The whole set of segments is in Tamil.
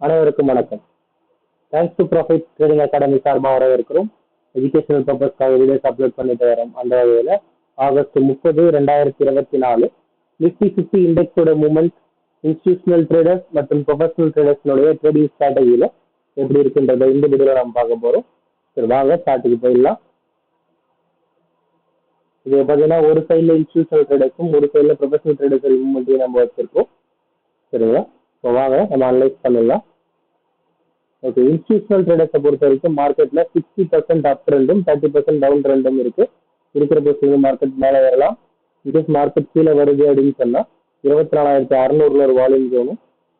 அனைவருக்கும் வணக்கம். Thanks to profit trading academy சார்பாக வரவேற்கிறோம். எஜுகேஷனல் பர்பஸ்க்காக வீடியோஸ் அப்லோட் பண்ணிட்டு வரோம். அந்த வகையில் ஆகஸ்ட் 30, 2024 நிஃப்டி 50 இண்டெக்ஸோட மூவ்மெண்ட், இன்ஸ்டிடியூஷனல் ட்ரேடர்ஸ் மற்றும் ப்ரொஃபஷனல் ட்ரேடர்ஸ்னுடைய ட்ரேடிங் ஸ்ட்ராட்டஜியில் எப்படி இருக்குன்றதை இந்த வீடியோவில் நம்ம பார்க்க போகிறோம். சரி, வாங்க ஸ்டார்ட்டுக்கு போயிடலாம். இது பார்த்தீங்கன்னா ஒரு சைடில் இன்ஸ்டிடியூஷனல் ட்ரேடர்ஸும் ஒரு சைடில் ப்ரொஃபஷனல் ட்ரேடர்ஸ் மூவ்மெண்ட்டையும் நம்ம வச்சிருக்கோம். சரிங்களா? இப்போ வாங்க நம்ம அனலைஸ் பண்ணலாம். ஓகே, இன்ஸ்டிடியூஷனல் ட்ரேடர்ஸை பொறுத்த வரைக்கும் மார்க்கெட்ல 60% அப் ட்ரெண்டும் 30% டவுன் ட்ரெண்டும் இருக்கு. இருக்கிற பொசிஷன் மார்க்கெட் மேலே வரலாம். இன்கேஸ் மார்க்கெட் கீழே வருது அப்படின்னு சொன்னா 24,600 ஒரு வால்யூம் ஜோனும்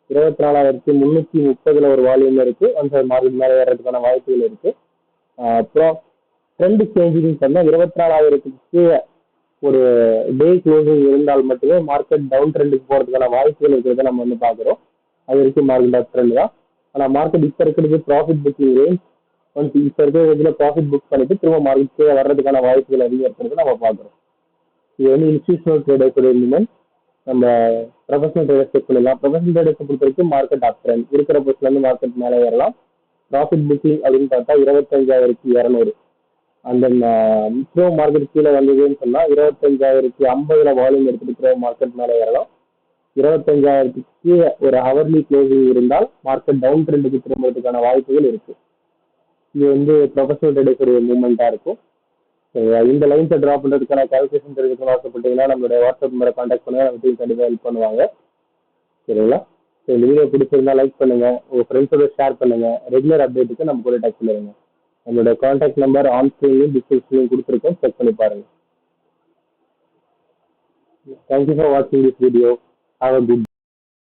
24,330 ஒரு வால்யூம் இருக்கு. அந்த மார்க்கெட் மேலே வர்றதுக்கான வாய்ப்புகள் இருக்கு. அப்புறம் ட்ரெண்ட் சேஞ்சிங் சொன்னா 24,000 ஒரு டே க்ளோசிங் இருந்தால் மட்டுமே மார்க்கெட் டவுன் ட்ரெண்டுக்கு போறதுக்கான வாய்ப்புகள் இருக்கிறத நம்ம வந்து பாக்குறோம். அது வரைக்கும் மார்க்கெட் அப் ட்ரெண்ட் தான். ஆனால் மார்க்கெட் இப்போ இருக்கிறது ப்ராஃபிட் புக்கிங் ரேஞ்ச். ஒன்ஸ் இப்போ இருக்கிற இதில் ப்ராஃபிட் புக் பண்ணிட்டு திரும்ப மார்க்கெட் கீழே வர்றதுக்கான வாய்ப்புகள் அதிகம் இருக்கிறது நம்ம பார்க்குறோம். இது வந்து இன்ஸ்டிடியூஷனல் ட்ரேடர்ஸோட மூவ்மெண்ட். நம்ம ப்ரொஃபஷனல் ட்ரேடர்ஸ் செக் பண்ணிடலாம். ப்ரொஃபஷனல் ட்ரேடர்ஸை பொறுத்த வரைக்கும் மார்க்கெட் அப் ட்ரெண்ட் இருக்கிற பொசிஷன்லேருந்து மார்க்கெட் மேலே ஏறலாம். ப்ராஃபிட் புக்கிங் அப்படின்னு பார்த்தா 25,200. அந்த ப்ரோ மார்க்கெட் கீழே வந்ததுன்னு சொன்னா 25,050 வால்யூம் எடுத்துட்டு மார்க்கெட் மேலே ஏறலாம். 25,000 ஒரு ஹவர்லி க்ளோசிங் இருந்தால் மார்க்கெட் டவுன் ட்ரெண்டுக்கு திரும்புறதுக்கான வாய்ப்புகள் இருக்கு. இது வந்து ப்ரொஃபஷனல் ட்ரேடர்ஸோட மூவ்மெண்டா இருக்கும். இந்த லைன்ஸை ட்ரா பண்றதுக்கான கால்குலேஷன் தெரிஞ்சுக்கணும் ஆசைப்பட்டீங்கன்னா நம்மளுடைய வாட்ஸ்அப் நம்பரை கான்டாக்ட் பண்ணுங்க. நம்ம கண்டிப்பாக ஹெல்ப் பண்ணுவாங்க. சரிங்களா? இந்த வீடியோ பிடிச்சிருந்தா லைக் பண்ணுங்க, உங்க ஃப்ரெண்ட்ஸோட ஷேர் பண்ணுங்க. ரெகுலர் அப்டேட்டுக்கு நம்ம கூட டச் பண்ணுங்க. நம்மளோட கான்டாக்ட் நம்பர் ஆன் ஸ்க்ரீன்லையும் டிஸ்கிரிப்ஷன்லையும் கொடுத்துருக்கோம், செக் பண்ணி பாருங்க. தேங்க்யூ ஃபார் வாட்சிங் this video. Have a good